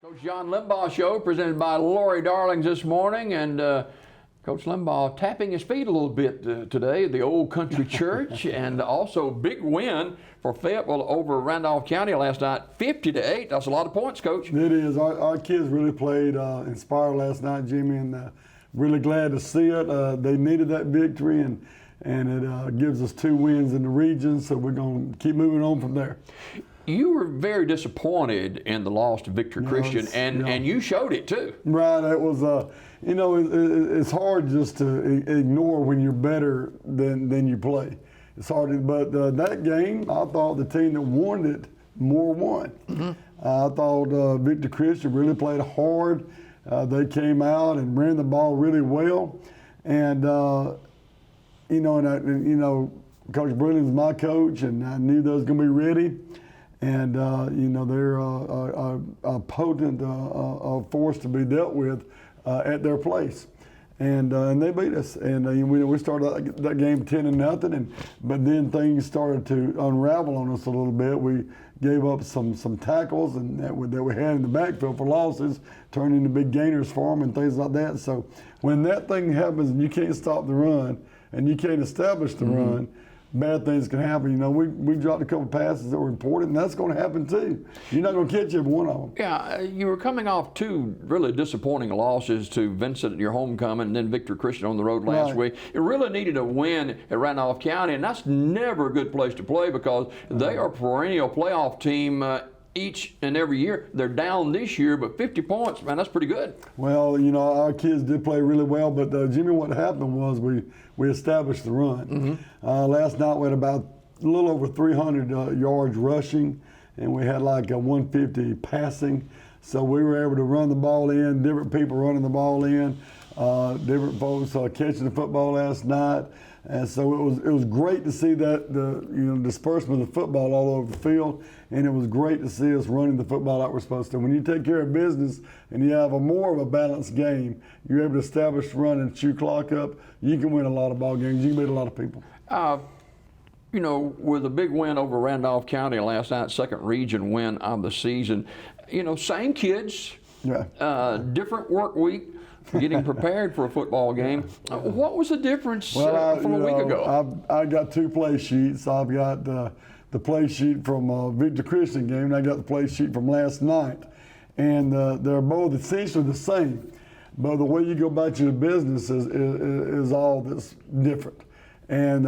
Coach John Limbaugh Show presented by Lori Darlings this morning, and Coach Limbaugh tapping his feet a little bit today at the Old Country Church, and also big win for Fayetteville over Randolph County last night, 50-8. That's a lot of points, Coach. It is. Our kids really played inspired last night, Jimmy, and really glad to see it. They needed that victory, and it gives us 2 wins in the region, so we're going to keep moving on from there. You were very disappointed in the loss to Victory Christian, and you showed it too. Right. It was, it's hard just to ignore when you're better than you play. It's hard, but that game, I thought the team that won it more won. Mm-hmm. I thought Victory Christian really played hard. They came out and ran the ball really well, and Coach Brilliant's my coach, and I knew they was going to be ready. And they're a potent force to be dealt with at their place, and they beat us. And we started that game 10-0, but then things started to unravel on us a little bit. We gave up some tackles and that we had in the backfield for losses, turned into big gainers for them and things like that. So when that thing happens and you can't stop the run and you can't establish the run, bad things can happen. We dropped a couple passes that were important, and that's going to happen too. You're not going to catch every one of them. Yeah, you were coming off 2 really disappointing losses to Vincent at your homecoming and then Victory Christian on the road last week. You really needed a win at Randolph County, and that's never a good place to play because they are a perennial playoff team each and every year. They're down this year, but 50 points, man, that's pretty good. Well, our kids did play really well, but Jimmy, what happened was we established the run. Mm-hmm. Last night we had about a little over 300 yards rushing, and we had like a 150 passing. So we were able to run the ball in, different people running the ball in, different folks catching the football last night. And so it was great to see that the disbursement of the football all over the field, and it was great to see us running the football like we're supposed to. When you take care of business and you have more of a balanced game, you're able to establish the run and chew clock up. You can win a lot of ball games. You can beat a lot of people. With a big win over Randolph County last night, second region win of the season. Same kids, different work week. Getting prepared for a football game. What was the difference from a week ago? I got 2 play sheets. I've got the play sheet from Victory Christian game, and I got the play sheet from last night. And they're both essentially the same, but the way you go about your business is all that's different. And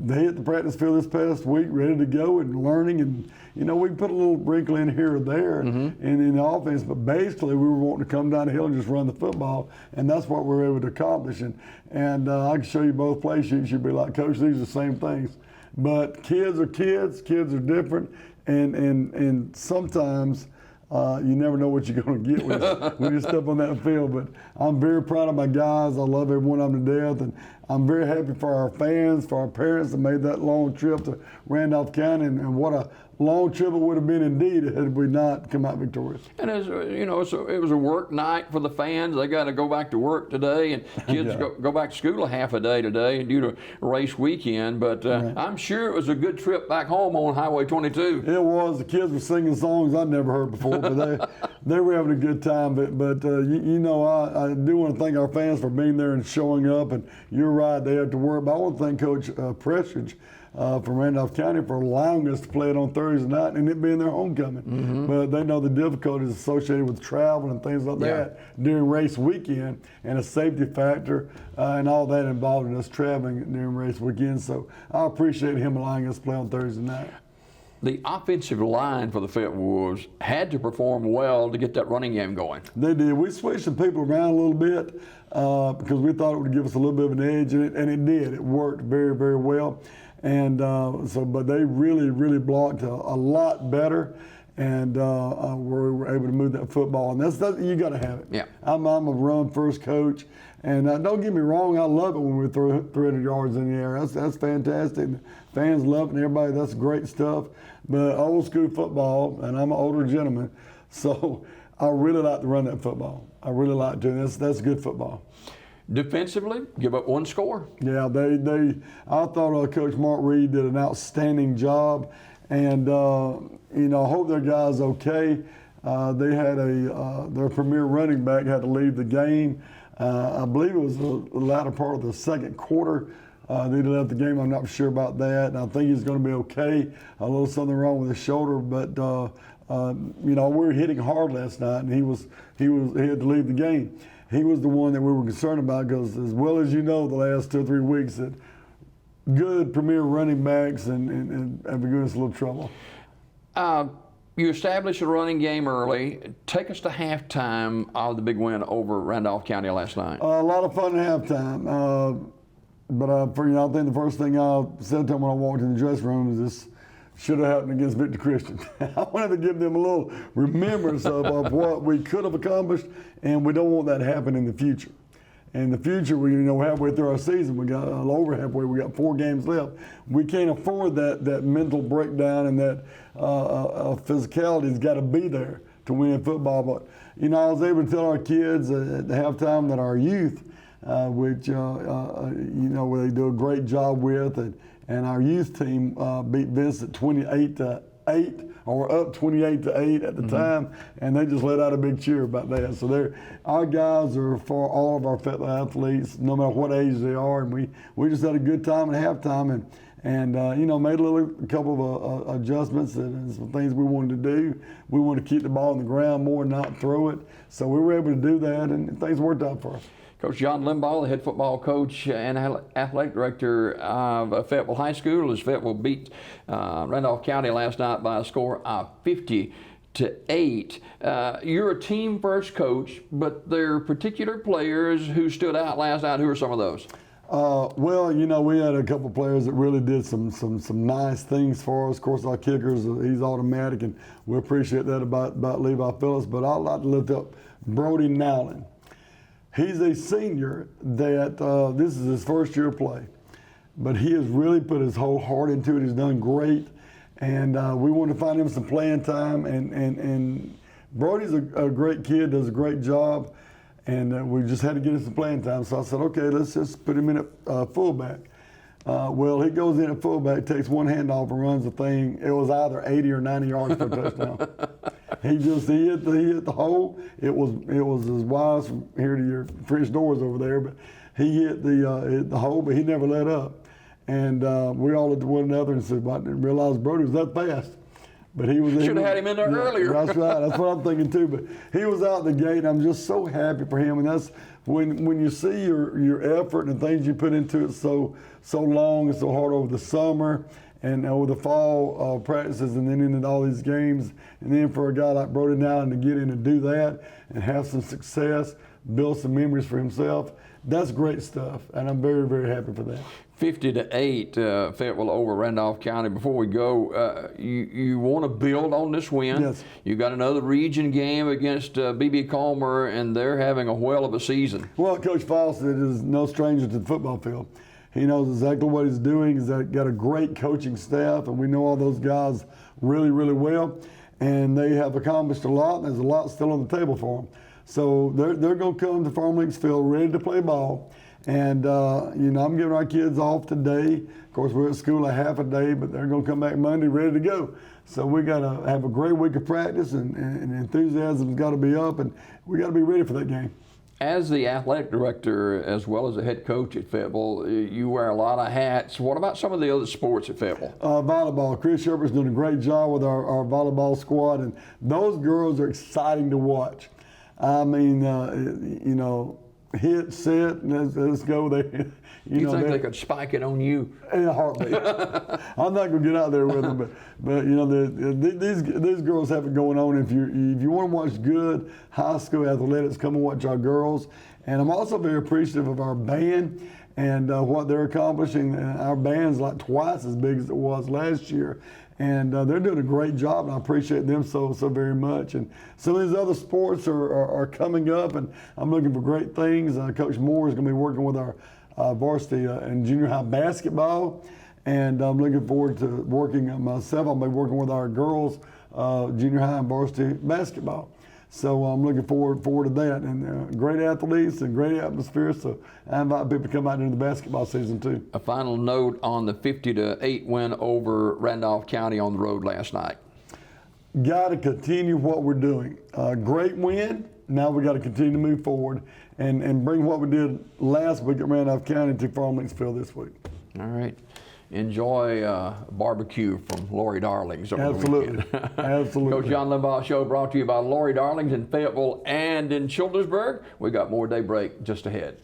they hit the practice field this past week, ready to go and learning. And, we put a little wrinkle in here or there in the offense, but basically we were wanting to come down the hill and just run the football, and that's what we were able to accomplish. And I can show you both play sheets. You'd be like, Coach, these are the same things. But kids are different, and sometimes you never know what you're going to get when you step on that field. But I'm very proud of my guys. I love every one of them to death. And I'm very happy for our fans, for our parents that made that long trip to Randolph County. And what a long trip it would have been indeed had we not come out victorious. And as so it was a work night for the fans. They got to go back to work today, and kids go back to school a half a day today due to race weekend. But I'm sure it was a good trip back home on Highway 22. It was. The kids were singing songs I'd never heard before, but they were having a good time. But I do want to thank our fans for being there and showing up. And you're right, they have to work. But I want to thank Coach Prestridge from Randolph County for allowing us to play it on Thursday night and it being their homecoming. Mm-hmm. But they know the difficulties associated with travel and things like that during race weekend, and a safety factor and all that involved in us traveling during race weekend. So I appreciate him allowing us to play on Thursday night. The offensive line for the Fayetteville Wolves had to perform well to get that running game going. They did. We switched some people around a little bit because we thought it would give us a little bit of an edge, and it did. It worked very, very well. And but they really, really blocked a lot better, and we were able to move that football. And that's you got to have it. Yeah. I'm a run-first coach, and don't get me wrong, I love it when we throw 300 yards in the air. That's fantastic. Fans love it, and everybody. That's great stuff. But old school football, and I'm an older gentleman, so I really like to run that football. I really like to. That's good football. Defensively, give up 1 score. Yeah, I thought Coach Mark Reed did an outstanding job, and I hope their guys okay. They had their premier running back had to leave the game. I believe it was the latter part of the second quarter. They left the game. I'm not sure about that. And I think he's going to be okay. A little something wrong with his shoulder, but we were hitting hard last night, and he had to leave the game. He was the one that we were concerned about because, as well as you know, the last 2 or 3 weeks that good premier running backs and have given us a little trouble. You established a running game early. Take us to halftime of the big win over Randolph County last night. A lot of fun at halftime. But I think the first thing I said to them when I walked in the dressing room is this should have happened against Victor Christian. I wanted to give them a little remembrance of what we could have accomplished, and we don't want that to happen in the future. In the future, halfway through our season, we got over halfway. We got 4 games left. We can't afford that mental breakdown, and that physicality's got to be there to win football. But I was able to tell our kids at the halftime that our youth, which they do a great job with, and our youth team beat Vincent 28-8. Or up 28-8 at the time, and they just let out a big cheer about that. So our guys are for all of our Fayetteville athletes, no matter what age they are, and we just had a good time at halftime, and made a couple of adjustments and some things we wanted to do. We wanted to keep the ball on the ground more, not throw it. So we were able to do that, and things worked out for us. Coach John Limbaugh, the head football coach and athletic director of Fayetteville High School, as Fayetteville beat Randolph County last night by a score of 50-8. You're a team-first coach, but there are particular players who stood out last night. Who are some of those? We had a couple players that really did some nice things for us. Of course, our kickers, he's automatic, and we appreciate that about Levi Phillips. But I'd like to lift up Brody Nowlin. He's a senior that this is his first year of play, but he has really put his whole heart into it. He's done great, and we want to find him some playing time. And Brody's a great kid, does a great job, and we just had to get him some playing time. So I said, okay, let's just put him in at fullback. He goes in at fullback, takes one handoff and runs the thing. It was either 80 or 90 yards for a touchdown. He hit the hole. It was as wide from here to your fridge doors over there, but he hit the hole, but he never let up. And we all looked at one another and said, "I didn't realize Brody was that fast." But he was. Should have had him in there earlier. That's right. That's what I'm thinking too. But he was out the gate. I'm just so happy for him, and that's when you see your effort and the things you put into it so long and so hard over the summer and over the fall practices, and then into all these games, and then for a guy like Brody now to get in and do that and have some success, build some memories for himself, that's great stuff, and I'm very, very happy for that. 50-8, Fayetteville over Randolph County. Before we go, you want to build on this win. Yes. You got another region game against B.B. Calmer, and they're having a whale of a season. Well, Coach Fawcett is no stranger to the football field. He knows exactly what he's doing. He's got a great coaching staff, and we know all those guys really, really well. And they have accomplished a lot, and there's a lot still on the table for them. So they're going to come to Farm Links Field ready to play ball. And, I'm giving our kids off today. Of course, we're at school a half a day, but they're going to come back Monday ready to go. So we got to have a great week of practice, and enthusiasm's got to be up, and we got to be ready for that game. As the athletic director, as well as the head coach at Fayetteville, you wear a lot of hats. What about some of the other sports at Fayetteville? Volleyball. Chris Sherbert's doing a great job with our volleyball squad, and those girls are exciting to watch. I mean, hit, set, let's go there. You think they could spike it on you? In a heartbeat. I'm not going to get out there with them, but these girls have it going on. If you want to watch good high school athletics, come and watch our girls. And I'm also very appreciative of our band and what they're accomplishing. Our band's like twice as big as it was last year. And they're doing a great job, and I appreciate them so very much. And some of these other sports are coming up, and I'm looking for great things. Coach Moore is going to be working with our varsity and junior high basketball, and I'm looking forward to working myself. I'll be working with our girls junior high and varsity basketball. So I'm looking forward to that, and great athletes and great atmosphere. So I invite people to come out into the basketball season too. A final note on the 50-8 win over Randolph County on the road last night. got to continue what we're doing. Great win. Now we got to continue to move forward and bring what we did last week at Randolph County to Farmlingsville this week. All right. Enjoy barbecue from Lori Darling's over Absolutely. the weekend. Absolutely. Coach John Limbaugh Show brought to you by Lori Darling's in Fayetteville and in Childersburg. We got more Daybreak just ahead.